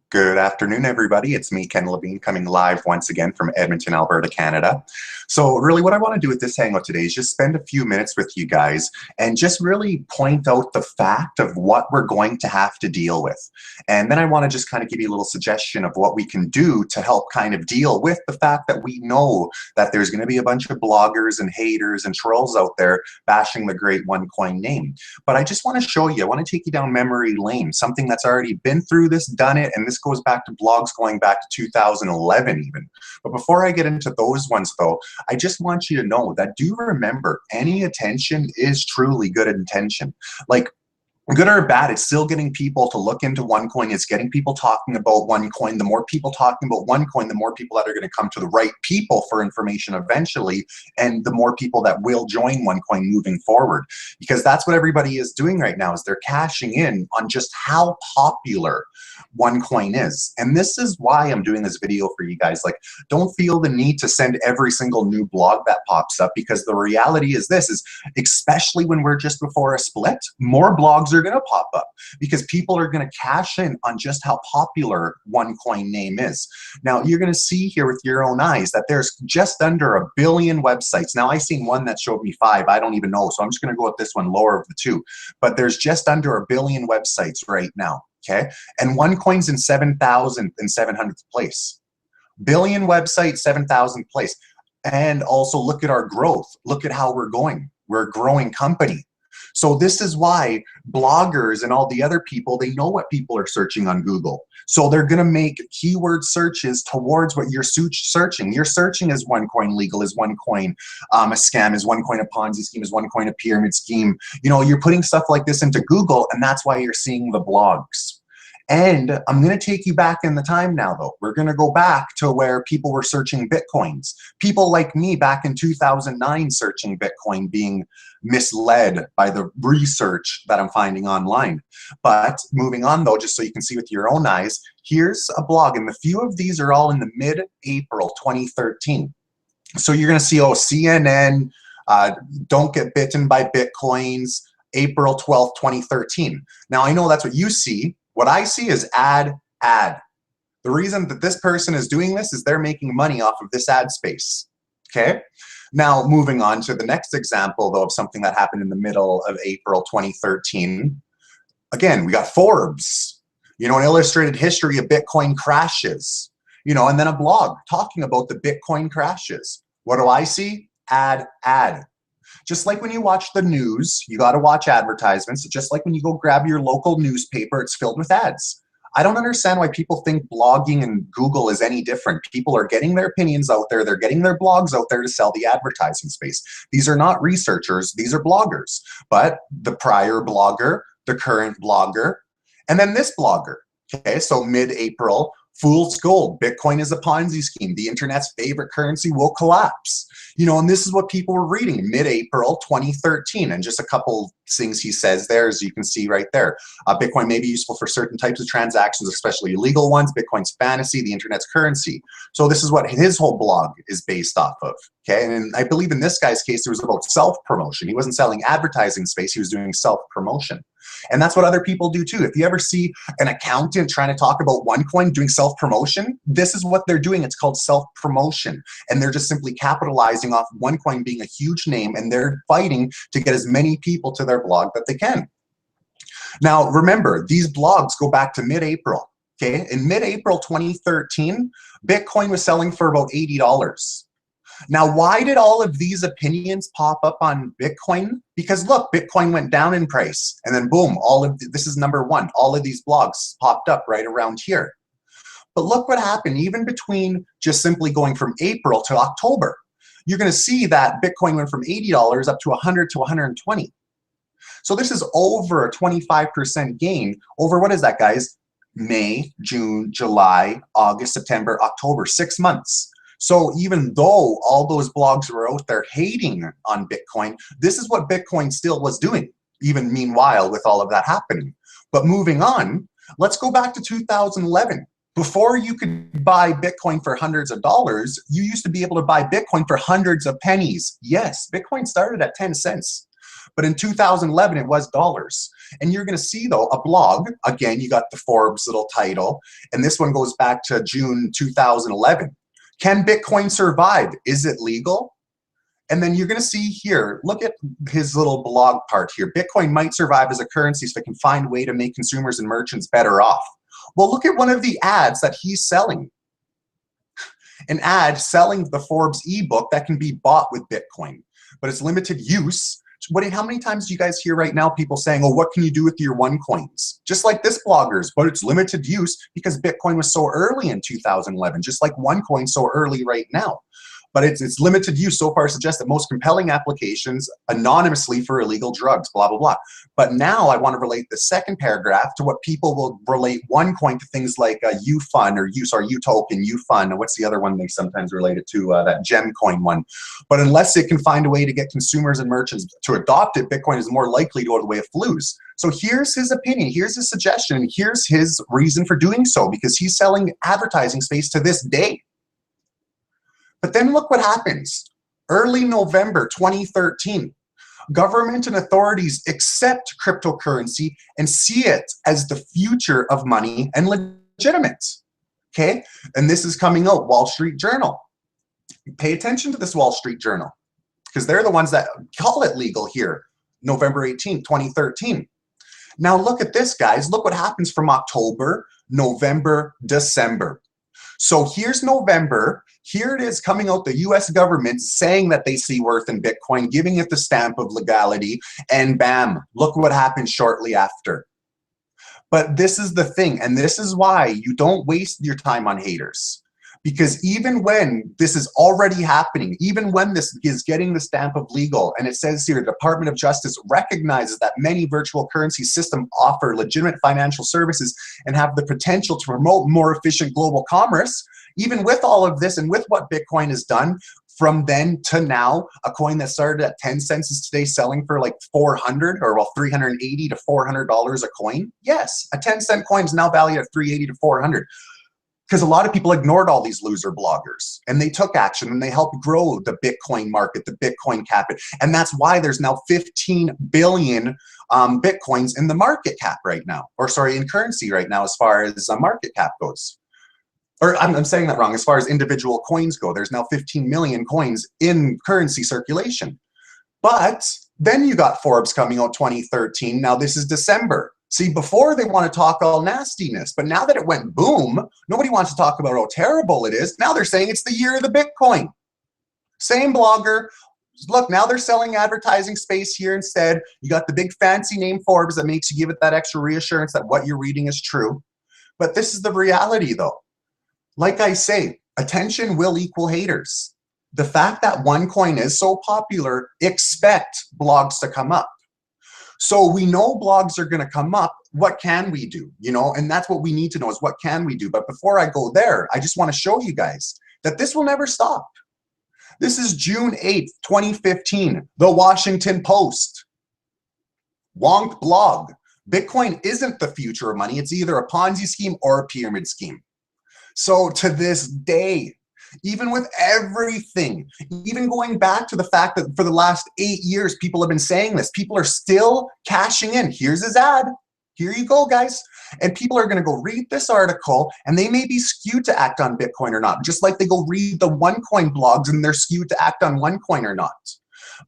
Good afternoon, everybody. It's me, Ken Levine, coming live once again from Edmonton, Alberta, Canada. So really what I want to do with this hangout today is just spend a few minutes with you guys and just really point out the fact of what we're going to have to deal with. And then I want to just kind of give you a little suggestion of what we can do to help kind of deal with the fact that we know that there's going to be a bunch of bloggers and haters and trolls out there bashing the great OneCoin name. But I just want to show you, I want to take you down memory lane, something that's already been through this, done it, and this goes back to blogs going back to 2011 even. But before I get into those ones though, I just want you to know that do remember, any attention is truly good intention. Like, good or bad, it's still getting people to look into OneCoin. It's getting people talking about OneCoin. The more people talking about OneCoin, the more people that are going to come to the right people for information eventually, and the more people that will join OneCoin moving forward. Because that's what everybody is doing right now, is they're cashing in on just how popular OneCoin is. And this is why I'm doing this video for you guys. Like, don't feel the need to send every single new blog that pops up, because the reality is this, is especially when we're just before a split, more blogs are going to pop up because people are going to cash in on just how popular OneCoin name is. Now, you're going to see here with your own eyes that there's just under 1 billion websites. Now, I seen one that showed me 5. I don't even know. So I'm just going to go with this one, lower of the 2. But there's just under 1 billion websites right now. Okay. And OneCoin's in 7,700th place. Billion website, 7,000th place. And also look at our growth. Look at how we're going. We're a growing company. So this is why bloggers and all the other people, they know what people are searching on Google. So they're going to make keyword searches towards what you're searching. You're searching, is OneCoin legal? Is OneCoin a scam? Is OneCoin a Ponzi scheme? Is OneCoin a pyramid scheme? You know, you're putting stuff like this into Google, and that's why you're seeing the blogs. And I'm going to take you back in the time now, though. We're going to go back to where people were searching Bitcoins. People like me back in 2009 searching Bitcoin, being misled by the research that I'm finding online. But moving on, though, just so you can see with your own eyes, here's a blog. And the few of these are all in the mid-April 2013. So you're going to see, oh, CNN, don't get bitten by Bitcoins, April 12th, 2013. Now, I know that's what you see. What I see is ad. The reason that this person is doing this is they're making money off of this ad space, okay? Now, moving on to the next example, though, of something that happened in the middle of April 2013. Again, we got Forbes, you know, an illustrated history of Bitcoin crashes, you know, and then a blog talking about the Bitcoin crashes. What do I see? Ad. Just like when you watch the news, you got to watch advertisements. Just like when you go grab your local newspaper, it's filled with ads. I don't understand why people think blogging and Google is any different. People are getting their opinions out there. They're getting their blogs out there to sell the advertising space. These are not researchers. These are bloggers. But the prior blogger, the current blogger, and then this blogger. Okay, so mid-April, fool's gold. Bitcoin is a Ponzi scheme. The internet's favorite currency will collapse. You know, and this is what people were reading mid-April 2013. And just a couple things he says there, as you can see right there. Bitcoin may be useful for certain types of transactions, especially illegal ones. Bitcoin's fantasy, the internet's currency. So this is what his whole blog is based off of. Okay, and I believe in this guy's case, it was about self-promotion. He wasn't selling advertising space. He was doing self-promotion. And that's what other people do too. If you ever see an accountant trying to talk about OneCoin doing self-promotion, this is what they're doing. It's called self-promotion. And they're just simply capitalizing off OneCoin being a huge name, and they're fighting to get as many people to their blog that they can. Now, remember, these blogs go back to mid-April. Okay, in mid-April 2013, Bitcoin was selling for about $80. Now, why did all of these opinions pop up on Bitcoin? Because look, Bitcoin went down in price, and then boom, this is number one. All of these blogs popped up right around here. But look what happened, even between just simply going from April to October. You're going to see that Bitcoin went from $80 up to 100 to 120. So this is over a 25% gain over, what is that, guys? May, June, July, August, September, October, 6 months. So even though all those blogs were out there hating on Bitcoin, this is what Bitcoin still was doing, even meanwhile with all of that happening. But moving on, let's go back to 2011. Before you could buy Bitcoin for hundreds of dollars, you used to be able to buy Bitcoin for hundreds of pennies. Yes, Bitcoin started at 10 cents. But in 2011, it was dollars. And you're going to see, though, a blog. Again, you got the Forbes little title, and this one goes back to June 2011. Can Bitcoin survive? Is it legal? And then you're going to see here, look at his little blog part here. Bitcoin might survive as a currency if it can find a way to make consumers and merchants better off. Well, look at one of the ads that he's selling. An ad selling the Forbes ebook that can be bought with Bitcoin, but it's limited use. How many times do you guys hear right now people saying, oh, what can you do with your OneCoins? Just like this bloggers, but it's limited use because Bitcoin was so early in 2011, just like OneCoin so early right now. But it's limited use so far suggests that most compelling applications anonymously for illegal drugs, blah, blah, blah. But now I want to relate the second paragraph to what people will relate OneCoin to things like UFund or UToken, UFund. What's the other one they sometimes relate it to? That Gemcoin one. But unless it can find a way to get consumers and merchants to adopt it, Bitcoin is more likely to go the way of flues. So here's his opinion, here's his suggestion, here's his reason for doing so, because he's selling advertising space to this day. But then look what happens. Early November 2013, government and authorities accept cryptocurrency and see it as the future of money and legitimate. Okay? And this is coming out, Wall Street Journal. Pay attention to this Wall Street Journal, because they're the ones that call it legal here, November 18, 2013. Now look at this, guys. Look what happens from October, November, December. So here's November. Here it is coming out, the US government saying that they see worth in Bitcoin, giving it the stamp of legality, and bam, look what happened shortly after. But this is the thing, and this is why you don't waste your time on haters. Because even when this is already happening, even when this is getting the stamp of legal, and it says here, the Department of Justice recognizes that many virtual currency systems offer legitimate financial services and have the potential to promote more efficient global commerce, even with all of this and with what Bitcoin has done, from then to now, a coin that started at 10 cents is today selling for like 400 or well, $380 to $400 a coin. Yes, a 10-cent coin is now valued at $380 to $400. Because a lot of people ignored all these loser bloggers, and they took action and they helped grow the Bitcoin market, the Bitcoin cap. And that's why there's now 15 billion Bitcoins in the market cap right now, or sorry, in currency right now, as far as market cap goes. Or I'm saying that wrong. As far as individual coins go, there's now 15 million coins in currency circulation. But then you got Forbes coming out 2013. Now this is December. See, before they want to talk all nastiness, but now that it went boom, nobody wants to talk about how terrible it is. Now they're saying it's the year of the Bitcoin. Same blogger. Look, now they're selling advertising space here instead. You got the big fancy name Forbes that makes you give it that extra reassurance that what you're reading is true. But this is the reality, though. Like I say, attention will equal haters. The fact that OneCoin is so popular, expect blogs to come up. So we know blogs are going to come up. What can we do? You know, and that's what we need to know is what can we do? But before I go there, I just want to show you guys that this will never stop. This is June 8th, 2015, The Washington Post. Wonk blog. Bitcoin isn't the future of money. It's either a Ponzi scheme or a pyramid scheme. So to this day, even with everything, even going back to the fact that for the last 8 years, people have been saying this, people are still cashing in. Here's his ad. Here you go, guys. And people are going to go read this article, and they may be skewed to act on Bitcoin or not, just like they go read the OneCoin blogs and they're skewed to act on OneCoin or not.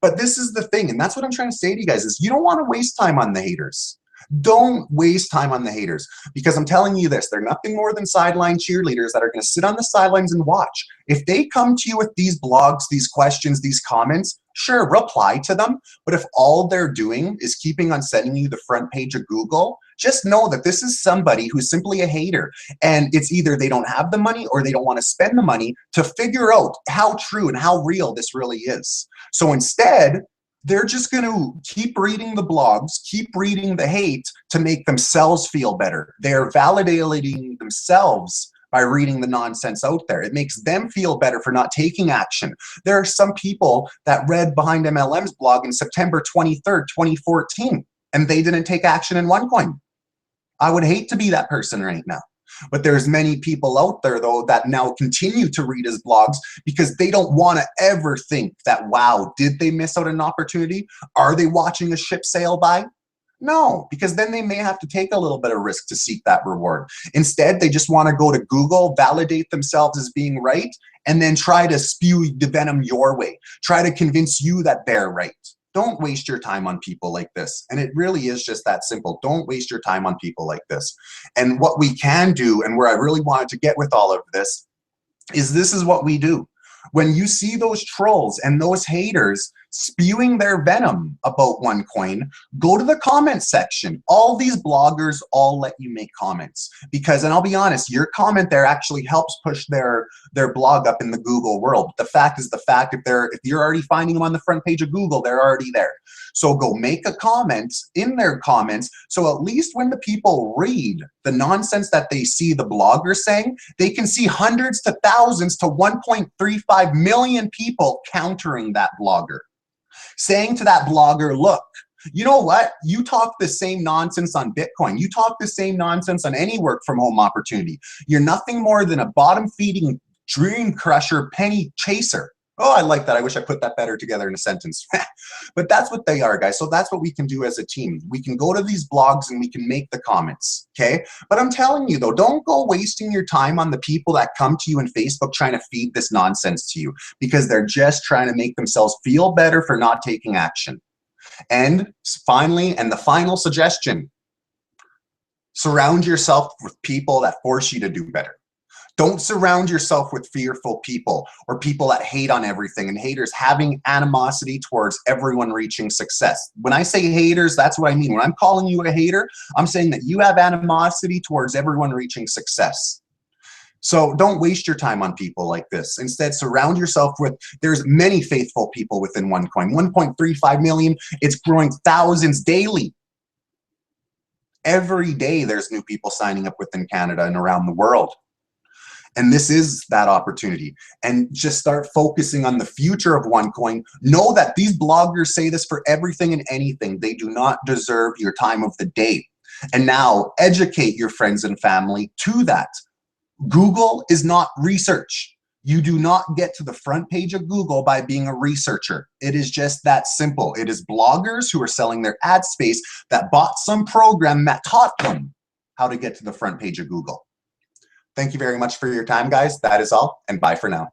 But this is the thing, and that's what I'm trying to say to you guys, is you don't want to waste time on the haters. Don't waste time on the haters, because I'm telling you this, they're nothing more than sideline cheerleaders that are going to sit on the sidelines and watch. If they come to you with these blogs, these questions, these comments, sure, reply to them. But if all they're doing is keeping on sending you the front page of Google, just know that this is somebody who's simply a hater. And it's either they don't have the money or they don't want to spend the money to figure out how true and how real this really is. So instead, they're just going to keep reading the blogs, keep reading the hate to make themselves feel better. They're validating themselves by reading the nonsense out there. It makes them feel better for not taking action. There are some people that read Behind MLM's blog in September 23rd, 2014, and they didn't take action in OneCoin. I would hate to be that person right now. But there's many people out there, though, that now continue to read his blogs because they don't want to ever think that, wow, did they miss out on an opportunity? Are they watching a ship sail by? No, because then they may have to take a little bit of risk to seek that reward. Instead, they just want to go to Google, validate themselves as being right, and then try to spew the venom your way. Try to convince you that they're right. Don't waste your time on people like this. And it really is just that simple. Don't waste your time on people like this. And what we can do, and where I really wanted to get with all of this is what we do. When you see those trolls and those haters spewing their venom about OneCoin, go to the comment section. All these bloggers all let you make comments because, and I'll be honest, your comment there actually helps push their blog up in the Google world. The fact is the fact, if you're already finding them on the front page of Google, they're already there. So go make a comment in their comments, so at least when the people read the nonsense that they see the blogger saying, they can see hundreds to thousands to 1.35 million people countering that blogger. Saying to that blogger, look, you know what? You talk the same nonsense on Bitcoin. You talk the same nonsense on any work from home opportunity. You're nothing more than a bottom feeding, dream crusher, penny chaser. Oh, I like that. I wish I put that better together in a sentence. But that's what they are, guys. So that's what we can do as a team. We can go to these blogs and we can make the comments, okay? But I'm telling you, though, don't go wasting your time on the people that come to you in Facebook trying to feed this nonsense to you because they're just trying to make themselves feel better for not taking action. And finally, and the final suggestion, surround yourself with people that force you to do better. Don't surround yourself with fearful people or people that hate on everything and haters having animosity towards everyone reaching success. When I say haters, that's what I mean. When I'm calling you a hater, I'm saying that you have animosity towards everyone reaching success. So don't waste your time on people like this. Instead, surround yourself with, there's many faithful people within OneCoin, 1.35 million. It's growing thousands daily. Every day there's new people signing up within Canada and around the world. And this is that opportunity. And just start focusing on the future of OneCoin. Know that these bloggers say this for everything and anything. They do not deserve your time of the day. And now educate your friends and family to that. Google is not research. You do not get to the front page of Google by being a researcher. It is just that simple. It is bloggers who are selling their ad space that bought some program that taught them how to get to the front page of Google. Thank you very much for your time, guys. That is all, and bye for now.